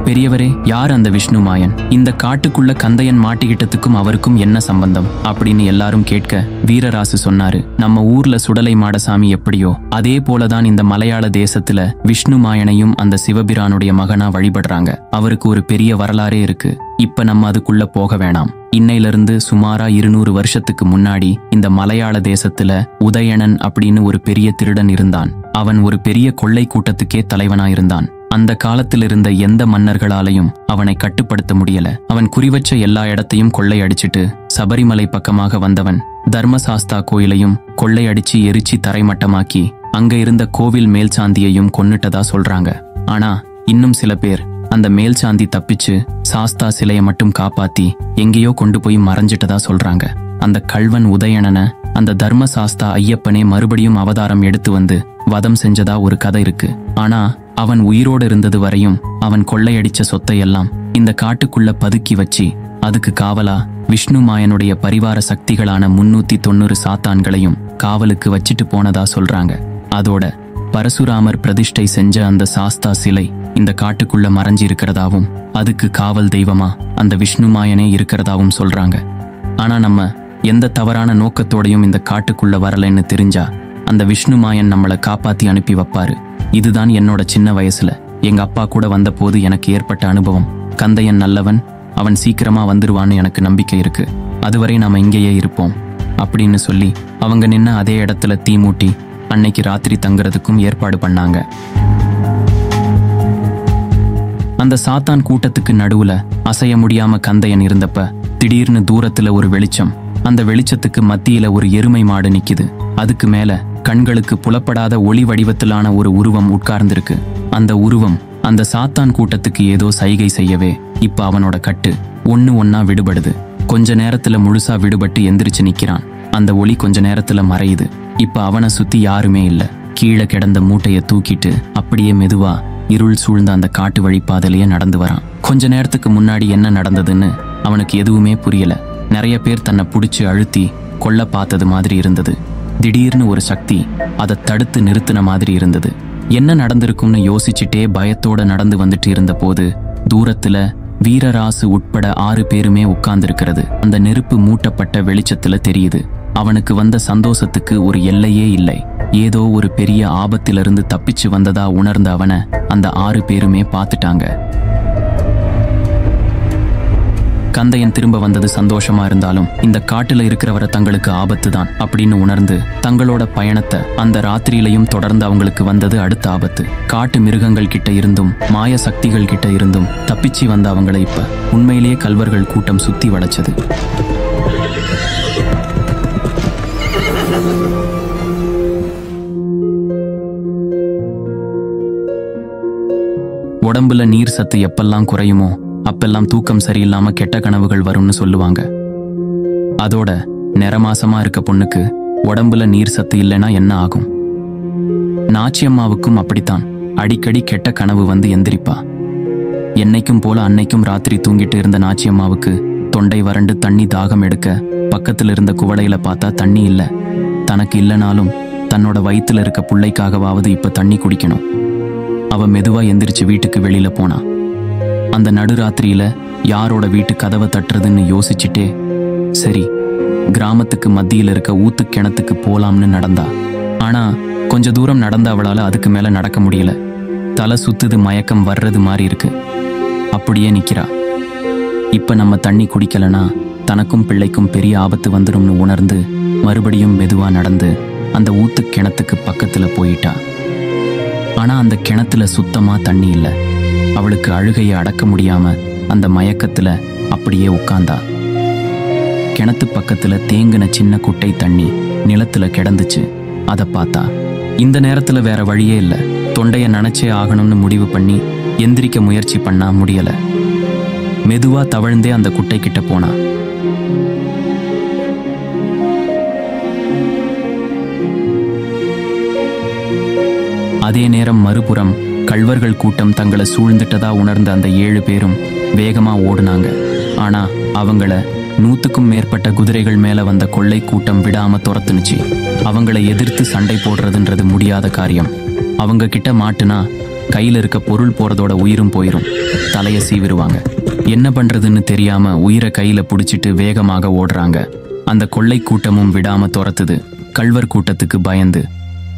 Speaker 1: பெரியவரே, யார் அந்த விஷ்ணுமாயன்? இந்த காட்டுக்குள்ள கந்தையன் மாட்டிக்கிட்டதுக்கும் அவருக்கும் என்ன சம்பந்தம் அப்படின்னு எல்லாரும் கேட்க, வீரராசு சொன்னாரு, நம்ம ஊர்ல சுடலை மாடசாமி எப்படியோ அதே போலதான் இந்த மலையாள தேசத்துல விஷ்ணுமாயனையும் அந்த சிவபிரானுடைய மகனா வழிபடுறாங்க. அவருக்கு ஒரு பெரிய வரலாறே இருக்கு. இப்ப நம்ம அதுக்குள்ள போக வேணாம். இன்னையிலிருந்து சுமாரா 200 வருஷத்துக்கு முன்னாடி இந்த மலையாள தேசத்துல உதயணன் அப்படின்னு ஒரு பெரிய திருடன் இருந்தான். அவன் ஒரு பெரிய கொள்ளை கூட்டத்துக்கே தலைவனா இருந்தான். அந்த காலத்தில் இருந்த எந்த மன்னர்களாலையும் அவனை கட்டுப்படுத்த முடியல. அவன் குறிவச்ச எல்லா இடத்தையும் கொள்ளை அடிச்சிட்டு சபரிமலை பக்கமாக வந்தவன் தர்மசாஸ்தா கோயிலையும் கொள்ளை அடிச்சு எரிச்சு தரைமட்டமாக்கி அங்க இருந்த கோவில் மேல்சாந்தியையும் கொன்னுட்டதா சொல்றாங்க. ஆனா இன்னும் சில பேர் அந்த மேல்சாந்தி தப்பிச்சு சாஸ்தா சிலையை மட்டும் காப்பாத்தி எங்கேயோ கொண்டு போய் மறைஞ்சிட்டதா சொல்றாங்க. அந்த கள்வன் உதயணனை அந்த தர்மசாஸ்தா ஐயப்பனே மறுபடியும் அவதாரம் எடுத்து வந்து வதம் செஞ்சதா ஒரு கதை இருக்கு. ஆனா அவன் உயிரோடு இருந்தது வரையும் அவன் கொள்ளையடிச்ச சொத்தையெல்லாம் இந்த காட்டுக்குள்ள பதுக்கி வச்சு அதுக்கு காவலா விஷ்ணுமாயனுடைய பரிவார சக்திகளான 390 சாத்தான்களையும் காவலுக்கு வச்சிட்டு போனதா சொல்றாங்க. அதோட பரசுராமர் பிரதிஷ்டை செஞ்ச அந்த சாஸ்தா சிலை இந்த காட்டுக்குள்ள மறைஞ்சி இருக்கிறதாவும் அதுக்கு காவல் தெய்வமா அந்த விஷ்ணுமாயனே இருக்கிறதாவும் சொல்றாங்க. ஆனா நம்ம எந்த தவறான நோக்கத்தோடையும் இந்த காட்டுக்குள்ள வரலைன்னு தெரிஞ்சா அந்த விஷ்ணு மாயன் நம்மளை காப்பாத்தி அனுப்பி வைப்பாரு. இதுதான் என்னோட சின்ன வயசுல எங்க அப்பா கூட வந்த போது எனக்கு ஏற்பட்ட அனுபவம். கந்தையன் நல்லவன், அவன் சீக்கிரமா வந்துருவான்னு எனக்கு நம்பிக்கை இருக்கு. அதுவரை நாம இங்கேயே இருப்போம் அப்படின்னு சொல்லி அவங்க நின்ன அதே இடத்துல தீ மூட்டி அன்னைக்கு ராத்திரி தங்குறதுக்கும் ஏற்பாடு பண்ணாங்க. அந்த சாத்தான் கூட்டத்துக்கு நடுவுல அசைய முடியாம கந்தையன் இருந்தப்ப திடீர்னு தூரத்துல ஒரு வெளிச்சம். அந்த வெளிச்சத்துக்கு மத்தியில ஒரு எருமை மாடு நிக்குது. அதுக்கு மேல கண்களுக்கு புலப்படாத ஒளி வடிவத்திலான ஒரு உருவம் உட்கார்ந்திருக்கு. அந்த உருவம் அந்த சாத்தான் கூட்டத்துக்கு ஏதோ சைகை செய்யவே இப்ப அவனோட கட்டு ஒன்னா விடுபடுது. கொஞ்ச நேரத்துல முழுசா விடுபட்டு எந்திரிச்சு நிக்கிறான். அந்த ஒளி கொஞ்ச நேரத்துல மறையுது. இப்ப அவனை சுத்தி யாருமே இல்ல. கீழே கிடந்த மூட்டைய தூக்கிட்டு அப்படியே மெதுவா இருள் சூழ்ந்த அந்த காட்டு வழிப்பாதையிலேயே நடந்து வரான். கொஞ்ச நேரத்துக்கு முன்னாடி என்ன நடந்ததுன்னு அவனுக்கு எதுவுமே புரியல. நிறைய பேர் தன்னை பிடிச்சி அழுத்தி கொல்ல பார்த்தது மாதிரி இருந்தது. திடீர்னு ஒரு சக்தி அதை தடுத்து நிறுத்தின மாதிரி இருந்தது. என்ன நடந்திருக்கும்னு யோசிச்சுட்டே பயத்தோட நடந்து வந்துட்டு இருந்த போது தூரத்துல வீரராசு உட்பட 6 பேருமே உட்கார்ந்திருக்கிறது அந்த நெருப்பு மூட்டப்பட்ட வெளிச்சத்துல தெரியுது. அவனுக்கு வந்த சந்தோஷத்துக்கு ஒரு எல்லையே இல்லை. ஏதோ ஒரு பெரிய ஆபத்திலிருந்து தப்பிச்சு வந்ததா உணர்ந்த அவனை அந்த 6 பேருமே பார்த்துட்டாங்க. கந்தையன் திரும்ப வந்தது சந்தோஷமா இருந்தாலும் இந்த காட்டுல இருக்கிறவரை தங்களுக்கு ஆபத்து தான் அப்படின்னு உணர்ந்து தங்களோட பயணத்தை அந்த ராத்திரியிலையும் தொடர்ந்து அவங்களுக்கு வந்தது அடுத்த ஆபத்து. காட்டு மிருகங்கள் கிட்ட இருந்தும் மாய சக்திகள் கிட்ட இருந்தும் தப்பிச்சு வந்த அவங்களை இப்ப உண்மையிலேயே கல்வர்கள் கூட்டம் சுத்தி வளைச்சது. உடம்புல நீர் சத்து எப்பெல்லாம் குறையுமோ அப்பெல்லாம் தூக்கம் சரியில்லாம கெட்ட கனவுகள் வரும்னு சொல்லுவாங்க. அதோட நிறமாசமா இருக்க பொண்ணுக்கு உடம்புல நீர் சத்து இல்லைன்னா என்ன ஆகும்? நாச்சியம்மாவுக்கும் அப்படித்தான். அடிக்கடி கெட்ட கனவு வந்து எந்திரிப்பா. என்னைக்கும் போல அன்னைக்கும் ராத்திரி தூங்கிட்டு இருந்த நாச்சியம்மாவுக்கு தொண்டை வறண்டு தண்ணி தாகம் எடுக்க பக்கத்துல இருந்த குவளையில பார்த்தா தண்ணி இல்லை. தனக்கு இல்லைனாலும் தன்னோட வயிற்றுல இருக்க புள்ளைக்காகவாவது இப்ப தண்ணி குடிக்கணும். அவ மெதுவா எந்திரிச்சு வீட்டுக்கு வெளியில போனா. அந்த நடுராத்திரியில யாரோட வீட்டு கதவை தட்டுறதுன்னு யோசிச்சுட்டே சரி கிராமத்துக்கு மத்தியில் இருக்க ஊத்து கிணத்துக்கு போலாம்னு நடந்தா. ஆனா கொஞ்ச தூரம் நடந்த அவளால அதுக்கு மேல நடக்க முடியல. தலை சுத்துது, மயக்கம் வர்றது மாதிரி இருக்கு. அப்படியே நிக்கிறா. இப்ப நம்ம தண்ணி குடிக்கலனா தனக்கும் பிள்ளைக்கும் பெரிய ஆபத்து வந்துடும்னு உணர்ந்து மறுபடியும் மெதுவா நடந்து அந்த ஊத்து கிணத்துக்கு பக்கத்துல போயிட்டா. ஆனா அந்த கிணத்துல சுத்தமா தண்ணி இல்லை. அவளுக்கு அழுகையை அடக்க முடியாம அந்த மயக்கத்துல அப்படியே உட்கார்ந்தா. கிணத்து பக்கத்துல தேங்கின சின்ன குட்டை தண்ணி நிலத்துல கிடந்துச்சு. அதை பார்த்தா. இந்த நேரத்துல வேற வழியே இல்லை. தொண்டைய நனைச்சே ஆகணும்னு முடிவு பண்ணி எந்திரிக்க முயற்சி பண்ணா முடியல. மெதுவா தவழ்ந்தே அந்த குட்டை கிட்ட போனா. அதே நேரம் மறுபுறம் கள்வர்கள் கூட்டம் தங்களை சூழ்ந்துட்டதா உணர்ந்த அந்த 7 பேரும் வேகமா ஓடுனாங்க. ஆனா அவங்கள 100க்கும் மேற்பட்ட குதிரைகள் மேல வந்த கொள்ளை கூட்டம் விடாம துரத்துனுச்சு. அவங்கள எதிர்த்து சண்டை போடுறதுன்றது முடியாத காரியம். அவங்க கிட்ட மாட்டுனா கையில இருக்க பொருள் போறதோட உயிரும் போயிரும். தலைய சீவிருவாங்க. என்ன பண்றதுன்னு தெரியாம உயிரை கையில புடிச்சிட்டு வேகமாக ஓடுறாங்க. அந்த கொள்ளை கூட்டமும் விடாம துரத்துது. கள்வர் கூட்டத்துக்கு பயந்து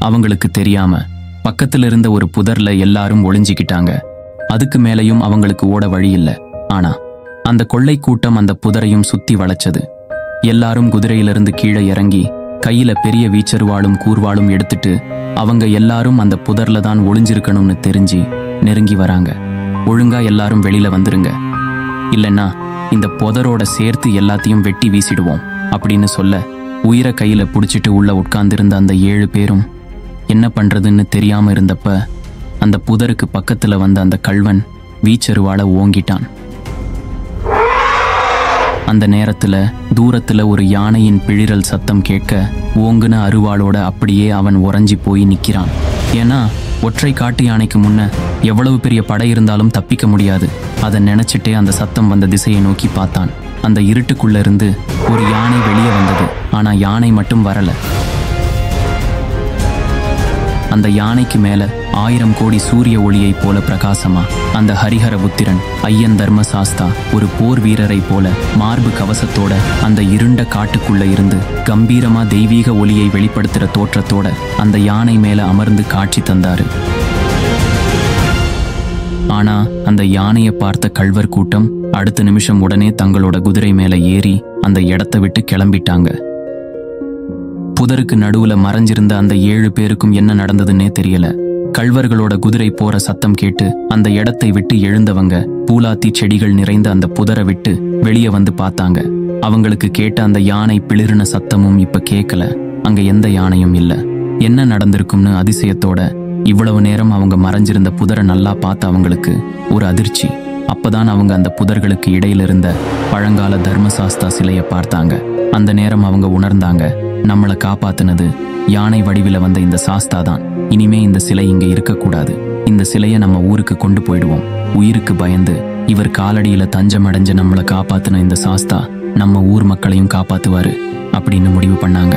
Speaker 1: அவங்களுக்கு தெரியாம பக்கத்துல இருந்த ஒரு புதர்ல எல்லாரும் ஒளிஞ்சிக்கிட்டாங்க. அதுக்கு மேலையும் அவங்களுக்கு ஓட வழி இல்லை. ஆனா அந்த கொள்ளை கூட்டம் அந்த புதரையும் சுத்தி வளைச்சது. எல்லாரும் குதிரையிலிருந்து கீழே இறங்கி கையில பெரிய வீச்சருவாளும் கூர்வாளும் எடுத்துட்டு அவங்க எல்லாரும் அந்த புதர்ல தான் ஒளிஞ்சிருக்கணும்னு தெரிஞ்சு நெருங்கி வராங்க. ஒழுங்கா எல்லாரும் வெளியில வந்துருங்க, இல்லைன்னா இந்த புதரோட சேர்த்து எல்லாத்தையும் வெட்டி வீசிடுவோம் அப்படின்னு சொல்ல உயிரை கையில புடிச்சிட்டு உள்ள உட்கார்ந்திருந்த அந்த 7 பேரும் என்ன பண்றதுன்னு தெரியாம இருந்தப்ப அந்த புதருக்கு பக்கத்துல வந்த அந்த கள்வன் வீச்சருவாள ஓங்கிட்டான். அந்த நேரத்துல தூரத்துல ஒரு யானையின் பிழிறல் சத்தம் கேட்க ஓங்குன அருவாளோட அப்படியே அவன் உறைஞ்சி போய் நிக்கிறான். ஏன்னா ஒற்றை காட்டு யானைக்கு முன்ன எவ்வளவு பெரிய படை இருந்தாலும் தப்பிக்க முடியாது. அதை நினைச்சிட்டே அந்த சத்தம் வந்த திசையை நோக்கி பார்த்தான். அந்த இருட்டுக்குள்ள இருந்து ஒரு யானை வெளியே வந்தது. ஆனா யானை மட்டும் வரல. அந்த யானைக்கு மேல 1000 கோடி சூரிய ஒளியைப் போல பிரகாசமா அந்த ஹரிஹரபுத்திரன் ஐயன் தர்மசாஸ்தா ஒரு போர் வீரரை போல மார்பு கவசத்தோட அந்த இருண்ட காட்டுக்குள்ள இருந்து கம்பீரமா தெய்வீக ஒளியை வெளிப்படுத்துற தோற்றத்தோட அந்த யானை மேல அமர்ந்து காட்சி தந்தாரு. ஆனா அந்த யானையை பார்த்த கள்வர் கூட்டம் அடுத்த நிமிஷம் உடனே தங்களோட குதிரை மேல ஏறி அந்த இடத்தை விட்டு கிளம்பிட்டாங்க. புதருக்கு நடுவுல மறைஞ்சிருந்த அந்த 7 பேருக்கும் என்ன நடந்ததுன்னே தெரியல. கள்வர்களோட குதிரை போற சத்தம் கேட்டு அந்த இடத்தை விட்டு எழுந்தவங்க பூலாத்தி செடிகள் நிறைந்த அந்த புதரை விட்டு வெளியே வந்து பார்த்தாங்க. அவங்களுக்கு கேட்ட அந்த யானை பிளிறின சத்தமும் இப்ப கேட்கல. அங்க எந்த யானையும் இல்ல. என்ன நடந்திருக்கும்னு அதிசயத்தோட இவ்வளவு நேரம் அவங்க மறைஞ்சிருந்த புதரை நல்லா பார்த்த அவங்களுக்கு ஒரு அதிர்ச்சி. அப்பதான் அவங்க அந்த புதர்களுக்கு இடையில இருந்த பழங்கால தர்மசாஸ்தா சிலையை பார்த்தாங்க. அந்த நேரம் அவங்க உணர்ந்தாங்க, நம்மளை காப்பாத்துனது யானை வடிவில வந்த இந்த சாஸ்தா தான். இனிமே இந்த சிலை இங்க இருக்கக்கூடாது. இந்த சிலையை நம்ம ஊருக்கு கொண்டு போயிடுவோம். உயிருக்கு பயந்து இவர் காலடியில தஞ்சமடைஞ்ச நம்மளை காப்பாத்துன இந்த சாஸ்தா நம்ம ஊர் மக்களையும் காப்பாத்துவாரு அப்படின்னு முடிவு பண்ணாங்க.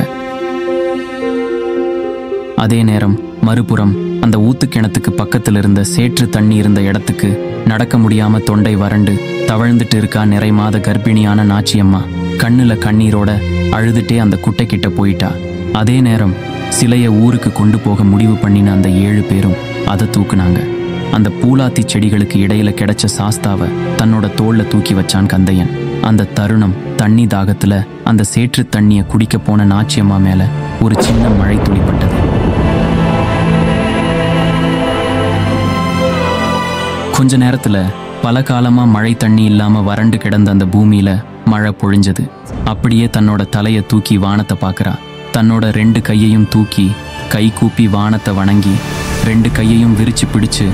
Speaker 1: அதே நேரம் மறுபுறம் அந்த ஊத்துக்கிணத்துக்கு பக்கத்துல இருந்த சேற்று தண்ணி இருந்த இடத்துக்கு நடக்க முடியாம தொண்டை வறண்டு தவழ்ந்துட்டு இருக்கா நிறை மாத கர்ப்பிணியான நாச்சியம்மா. கண்ணுல கண்ணீரோட அழுதுட்டே அந்த குட்டை கிட்ட போயிட்டா. அதே நேரம் சிலைய ஊருக்கு கொண்டு போக முடிவு பண்ணின அந்த 7 பேரும் அதை தூக்குனாங்க. அந்த பூலாத்தி செடிகளுக்கு இடையில கிடைச்ச சாஸ்தாவை தன்னோட தோல்ல தூக்கி வச்சான் கந்தையன். அந்த தருணம் தண்ணி தாகத்துல அந்த சேற்று தண்ணியை குடிக்க போன நாச்சியம்மா மேல ஒரு சின்ன மழை துளிப்பட்டது. கொஞ்ச நேரத்துல பல காலமா மழை தண்ணி இல்லாம வறண்டு கிடந்த அந்த பூமியில மழை பொழிஞ்சது. அப்படியே தன்னோட தலையை தூக்கி வானத்தை பார்க்கறா. தன்னோட 2 கையையும் தூக்கி கை கூப்பி வானத்தை வணங்கி 2 கையையும் விரிச்சு பிடிச்சு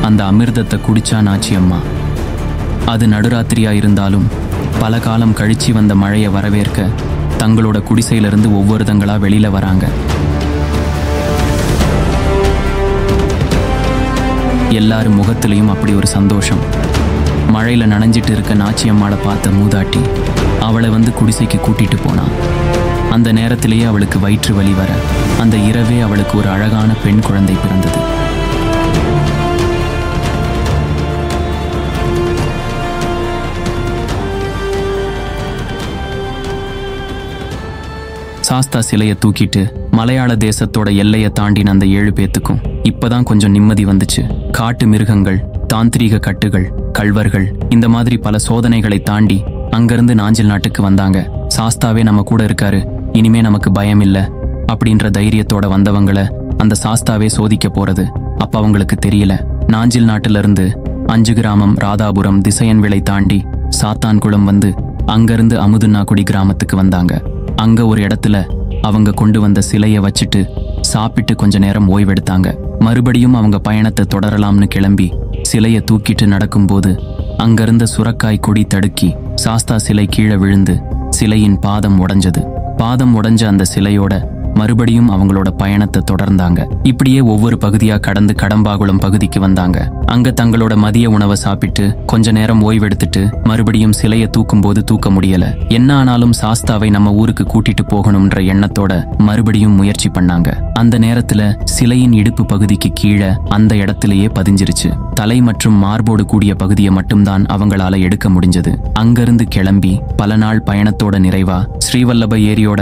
Speaker 1: அந்த அமிர்தத்தை குடிச்சா நாச்சியம்மா. அது நடுராத்திரியா இருந்தாலும் பல காலம் கழிச்சு வந்த மழையை வரவேற்க தங்களோட குடிசையிலிருந்து ஒவ்வொருத்தங்களா வெளியில வராங்க. எல்லாரும் முகத்திலையும் அப்படி ஒரு சந்தோஷம். மழையில நனைஞ்சிட்டு இருக்க நாச்சியம்மாளை பார்த்த மூதாட்டி அவளை வந்து குடிசைக்கு கூட்டிட்டு போனான். அந்த நேரத்திலேயே அவளுக்கு வயிற்று வலி வர அந்த இரவே அவளுக்கு ஒரு அழகான பெண் குழந்தை பிறந்தது. சாஸ்தா சிலையை தூக்கிட்டு மலையாள தேசத்தோட எல்லையை தாண்டின அந்த 7 பேத்துக்கும் இப்பதான் கொஞ்சம் நிம்மதி வந்துச்சு. காட்டு மிருகங்கள், தாந்திரீக கட்டுகள், கள்வர்கள், இந்த மாதிரி பல சோதனைகளை தாண்டி அங்கிருந்து நாஞ்சில் நாட்டுக்கு வந்தாங்க. சாஸ்தாவே நம்ம கூட இருக்காரு, இனிமே நமக்கு பயம் இல்ல அப்படின்ற தைரியத்தோட வந்தவங்கள அந்த சாஸ்தாவே சோதிக்க போறது அப்ப அவங்களுக்கு தெரியல. நாஞ்சில் நாட்டுல இருந்து 5 கிராமம் ராதாபுரம் திசையன் விளை தாண்டி சாத்தான்குளம் வந்து அங்கிருந்து அமுதுன்னாக்குடி கிராமத்துக்கு வந்தாங்க. அங்க ஒரு இடத்துல அவங்க கொண்டு வந்த சிலையை வச்சுட்டு சாப்பிட்டு கொஞ்ச நேரம் ஓய்வெடுத்தாங்க. மறுபடியும் அவங்க பயணத்தை தொடரலாம்னு கிளம்பி சிலையை தூக்கிட்டு நடக்கும்போது அங்கிருந்த சுரக்காய் கொடி தடுக்கி சாஸ்தா சிலை கீழே விழுந்து சிலையின் பாதம் உடைஞ்சது. பாதம் உடைஞ்ச அந்த சிலையோட மறுபடியும் அவங்களோட பயணத்தை தொடர்ந்தாங்க. இப்படியே ஒவ்வொரு பகுதியா கடந்து கடம்பாகுளம் பகுதிக்கு வந்தாங்க. அங்க தங்களோட மதிய உணவை சாப்பிட்டு கொஞ்ச நேரம் ஓய்வெடுத்துட்டு மறுபடியும் சிலையை தூக்கும் போது தூக்க முடியல. என்ன ஆனாலும் சாஸ்தாவை நம்ம ஊருக்கு கூட்டிட்டு போகணும்ன்ற எண்ணத்தோட மறுபடியும் முயற்சி பண்ணாங்க. அந்த நேரத்துல சிலையின் இடுப்பு பகுதிக்கு கீழே அந்த இடத்திலேயே பதிஞ்சிருச்சு. தலை மற்றும் மார்போடு கூடிய பகுதியை மட்டும்தான் அவங்களால எடுக்க முடிஞ்சது. அங்கிருந்து கிளம்பி பல நாள் பயணத்தோட நிறைவா ஸ்ரீவல்லப ஏரியோட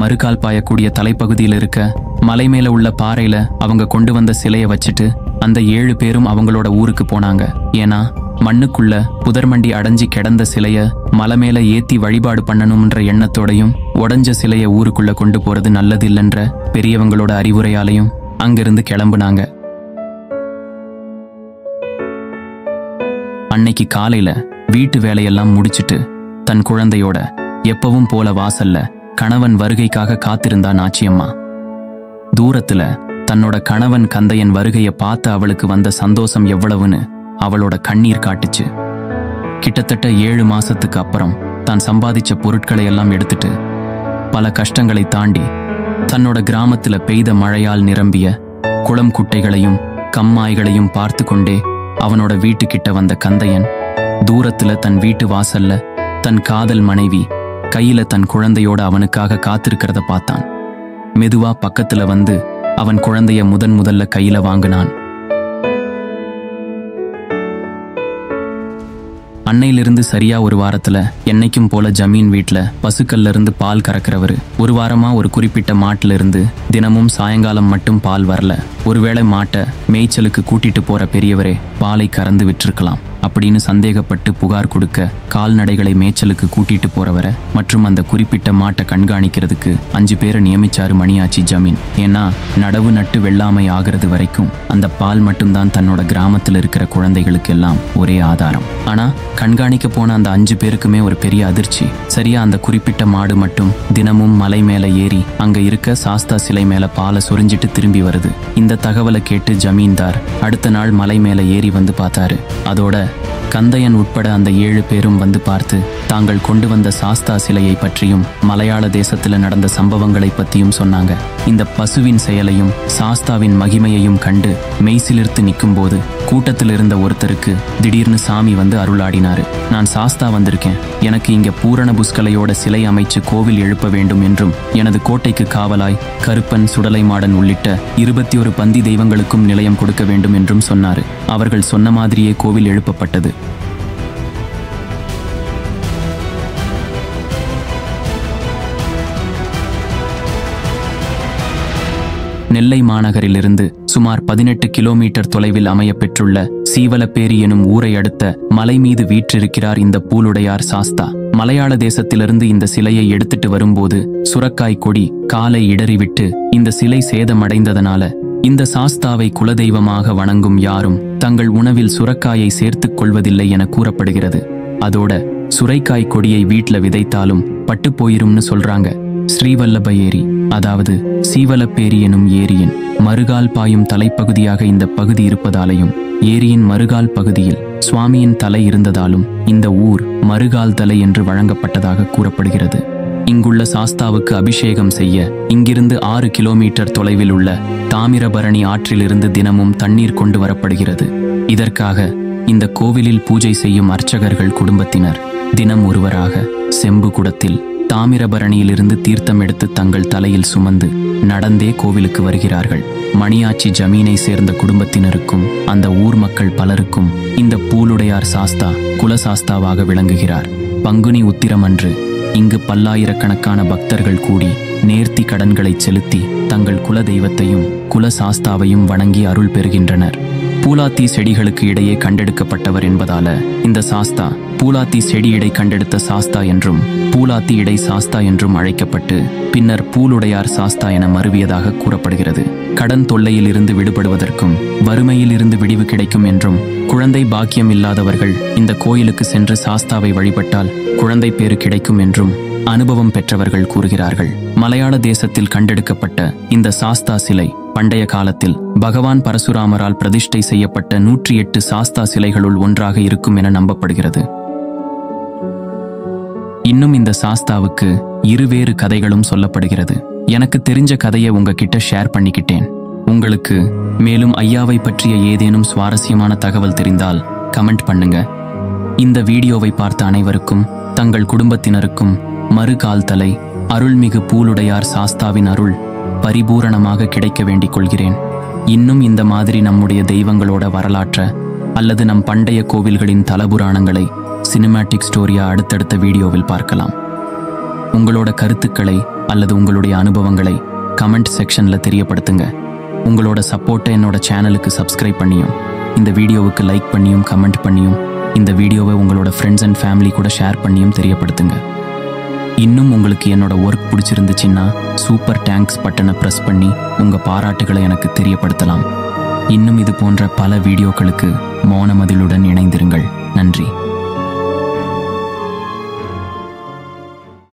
Speaker 1: மறுகால் பாயக்கூடிய தலைப்பகுதியில் இருக்க மலை மேல உள்ள பாறையில அவங்க கொண்டு வந்த சிலையை வச்சுட்டு அந்த 7 பேரும் அவங்களோட ஊருக்கு போனாங்க. ஏன்னா மண்ணுக்குள்ள புதர்மண்டி அடைஞ்சி கிடந்த சிலைய மலை மேல ஏத்தி வழிபாடு பண்ணணும்ன்ற எண்ணத்தோடையும் உடஞ்ச சிலைய ஊருக்குள்ள கொண்டு போறது நல்லது இல்லைன்ற பெரியவங்களோட அறிவுரையாலையும் அங்கிருந்து கிளம்புனாங்க. அன்னைக்கு காலையில வீட்டு வேலையெல்லாம் முடிச்சிட்டு தன் குழந்தையோட எப்பவும் போல வாசல்ல கணவன் வருகைக்காக காத்திருந்தா நாச்சியம்மா. தூரத்துல தன்னோட கணவன் கந்தையன் வருகையை பார்த்து அவளுக்கு வந்த சந்தோஷம் எவ்வளவுன்னு அவளோட கண்ணீர் காட்டுச்சு. கிட்டத்தட்ட 7 மாசத்துக்கு அப்புறம் தான் சம்பாதிச்ச பொருட்களை எல்லாம் எடுத்துட்டு பல கஷ்டங்களை தாண்டி தன்னோட கிராமத்துல பெய்த மழையால் நிரம்பிய குளம் குட்டைகளையும் கம்மாய்களையும் பார்த்து கொண்டே அவனோட வீட்டுக்கிட்ட வந்த கந்தையன் தூரத்துல தன் வீட்டு வாசல்ல தன் காதல் மனைவி கையில தன் குழந்தையோட அவனுக்காக காத்திருக்கிறத பார்த்தான். மெதுவா பக்கத்துல வந்து அவன் குழந்தைய முதல்ல கையில வாங்கினான். அன்னையிலிருந்து சரியா ஒரு வாரத்துல என்னைக்கும் போல ஜமீன் வீட்டுல பசுக்கள்ல இருந்து பால் கறக்கிறவரு. ஒரு வாரமா ஒரு குறிப்பிட்ட மாட்டுல இருந்து தினமும் சாயங்காலம் மட்டும் பால் வரல. ஒருவேளை மாட்டை மேய்ச்சலுக்கு கூட்டிட்டு போற பெரியவரே பாலை கறந்து விட்டிருக்கலாம் அப்படின்னு சந்தேகப்பட்டு புகார் கொடுக்க கால்நடைகளை மேய்ச்சலுக்கு கூட்டிட்டு போறவரை மற்றும் அந்த குறிப்பிட்ட மாட்டை கண்காணிக்கிறதுக்கு 5 பேரை நியமிச்சாரு மணியாச்சி ஜமீன். ஏன்னா நடவு நட்டு வெள்ளாமை ஆகிறது வரைக்கும் அந்த பால் மட்டும்தான் தன்னோட கிராமத்தில் இருக்கிற குழந்தைகளுக்கு எல்லாம் ஒரே ஆதாரம். ஆனா கண்காணிக்க போன அந்த 5 பேருக்குமே ஒரு பெரிய அதிர்ச்சி. சரியா அந்த குறிப்பிட்ட மாடு மட்டும் தினமும் மலை மேல ஏறி அங்க இருக்க சாஸ்தா சிலை மேல பாலை சொரிஞ்சிட்டு திரும்பி வருது. இந்த தகவலை கேட்டு ஜமீன்தார் அடுத்த நாள் மலை மேல ஏறி வந்து பார்த்தாரு. அதோட கந்தையன் உட்பட அந்த 7 பேரும் வந்து பார்த்து தாங்கள் கொண்டு வந்த சாஸ்தா சிலையை பற்றியும் மலையாள தேசத்துல நடந்த சம்பவங்களை பற்றியும் சொன்னாங்க. இந்த பசுவின் செயலையும் சாஸ்தாவின் மகிமையையும் கண்டு மெய்சிலிர்த்து நிற்கும் போது கூட்டத்தில் இருந்த ஒருத்தருக்கு திடீர்னு சாமி வந்து அருளாடினாரு. நான் சாஸ்தா வந்திருக்கேன், எனக்கு இங்க பூரண புஷ்கலையோட சிலை அமைச்சு கோவில் எழுப்ப வேண்டும் என்றும் எனது கோட்டைக்கு காவலாய் கருப்பன் சுடலை மாடன் உள்ளிட்ட 21 பந்தி தெய்வங்களுக்கும் நிலையம் கொடுக்க வேண்டும் என்றும் சொன்னாரு. அவர்கள் சொன்ன மாதிரியே கோவில் எழுப்பப்பட்டது. நெல்லை மாநகரிலிருந்து சுமார் 18 கிலோமீட்டர் தொலைவில் அமையப்பெற்றுள்ள சீவலப்பேரி எனும் ஊரை அடுத்த மலை மீது வீற்றிருக்கிறார் இந்த பூலுடையார் சாஸ்தா. மலையாள தேசத்திலிருந்து இந்த சிலையை எடுத்துட்டு வரும்போது சுரக்காய் கொடி காலை இடறிவிட்டு இந்த சிலை சேதமடைந்ததனால இந்த சாஸ்தாவை குலதெய்வமாக வணங்கும் யாரும் தங்கள் உணவில் சுரக்காயை சேர்த்துக் கொள்வதில்லை என கூறப்படுகிறது. அதோட சுரைக்காய் கொடியை வீட்ல விதைத்தாலும் பட்டு போயிரும்னு சொல்றாங்க. ஸ்ரீவல்லப ஏரி, அதாவது சீவலப்பேரி எனும் ஏரியின் மறுகால் பாயும் தலைப்பகுதியாக இந்த பகுதி இருப்பதாலையும் ஏரியின் மறுகால் பகுதியில் சுவாமியின் தலை இருந்ததாலும் இந்த ஊர் மறுகால் தலை என்று வழங்கப்பட்டதாக கூறப்படுகிறது. இங்குள்ள சாஸ்தாவுக்கு அபிஷேகம் செய்ய இங்கிருந்து 6 கிலோமீட்டர் தொலைவில் உள்ள தாமிரபரணி ஆற்றிலிருந்து தினமும் தண்ணீர் கொண்டு வரப்படுகிறது. இதற்காக இந்த கோவிலில் பூஜை செய்யும் அர்ச்சகர்கள் குடும்பத்தினர் தினம் ஒருவராக செம்பு குடத்தில் தாமிரபரணியிலிருந்து தீர்த்தம் எடுத்து தங்கள் தலையில் சுமந்து நடந்தே கோவிலுக்கு வருகிறார்கள். மணியாச்சி ஜமீனை சேர்ந்த குடும்பத்தினருக்கும் அந்த ஊர் மக்கள் பலருக்கும் இந்த பூலுடையார் சாஸ்தா குலசாஸ்தாவாக விளங்குகிறார். பங்குனி உத்திரம் அன்று இங்கு பல்லாயிரக்கணக்கான பக்தர்கள் கூடி நேர்த்தி கடன்களை செலுத்தி தங்கள் குல தெய்வத்தையும் குலசாஸ்தாவையும் வணங்கி அருள் பெறுகின்றனர். பூலாத்தி செடிகளுக்கு இடையே கண்டெடுக்கப்பட்டவர் என்பதால இந்த சாஸ்தா பூலாத்தி செடி இடை கண்டெடுத்த சாஸ்தா என்றும் பூலாத்தி இடை சாஸ்தா என்றும் அழைக்கப்பட்டு பின்னர் பூலுடையார் சாஸ்தா என மருவியதாக கூறப்படுகிறது. கடன் தொல்லையில் இருந்து விடுபடுவதற்கும் வறுமையில் இருந்து விடிவு கிடைக்கும் என்றும் குழந்தை பாக்கியம் இல்லாதவர்கள் இந்த கோயிலுக்கு சென்று சாஸ்தாவை வழிபட்டால் குழந்தை பேறு கிடைக்கும் என்றும் அனுபவம் பெற்றவர்கள் கூறுகிறார்கள். மலையாள தேசத்தில் கண்டெடுக்கப்பட்ட இந்த சாஸ்தா சிலை பண்டைய காலத்தில் பகவான் பரசுராமரால் பிரதிஷ்டை செய்யப்பட்ட 108 சாஸ்தா சிலைகளுள் ஒன்றாக இருக்கும் என நம்பப்படுகிறது. இன்னும் இந்த சாஸ்தாவுக்கு இருவேறு கதைகளும் சொல்லப்படுகிறது. எனக்கு தெரிஞ்ச கதையை உங்ககிட்ட ஷேர் பண்ணிக்கிட்டேன். உங்களுக்கு மேலும் ஐயாவை பற்றிய ஏதேனும் சுவாரஸ்யமான தகவல் தெரிந்தால் கமெண்ட் பண்ணுங்க. இந்த வீடியோவை பார்த்த அனைவருக்கும் தங்கள் குடும்பத்தினருக்கும் மறுகால் தலை அருள்மிகு பூலுடையார் சாஸ்தாவின் அருள் பரிபூரணமாக கிடைக்க வேண்டிக் கொள்கிறேன். இன்னும் இந்த மாதிரி நம்முடைய தெய்வங்களோட வரலாற்றை அல்லது நம் பண்டைய கோவில்களின் தலபுராணங்களை சினிமேட்டிக் ஸ்டோரியா அடுத்தடுத்த வீடியோவில் பார்க்கலாம். உங்களோட கருத்துக்களை அல்லது உங்களுடைய அனுபவங்களை கமெண்ட் செக்ஷன்ல தெரியப்படுத்துங்க. உங்களோட சப்போர்ட்டை என்னோட சேனலுக்கு சப்ஸ்கிரைப் பண்ணியும் இந்த வீடியோவுக்கு லைக் பண்ணியும் கமெண்ட் பண்ணியும் இந்த வீடியோவை உங்களோட ஃப்ரெண்ட்ஸ் அண்ட் ஃபேமிலி கூட ஷேர் பண்ணியும் தெரியப்படுத்துங்க. இன்னும் உங்களுக்கு என்னோட ஒர்க் பிடிச்சிருந்துச்சுன்னா சூப்பர் தேங்க்ஸ் பட்டனை ப்ரெஸ் பண்ணி உங்கள் பாராட்டுகளை எனக்கு தெரியப்படுத்தலாம். இன்னும் இது போன்ற பல வீடியோக்களுக்கு மௌனமதிலுடன் இணைந்திருங்கள். நன்றி.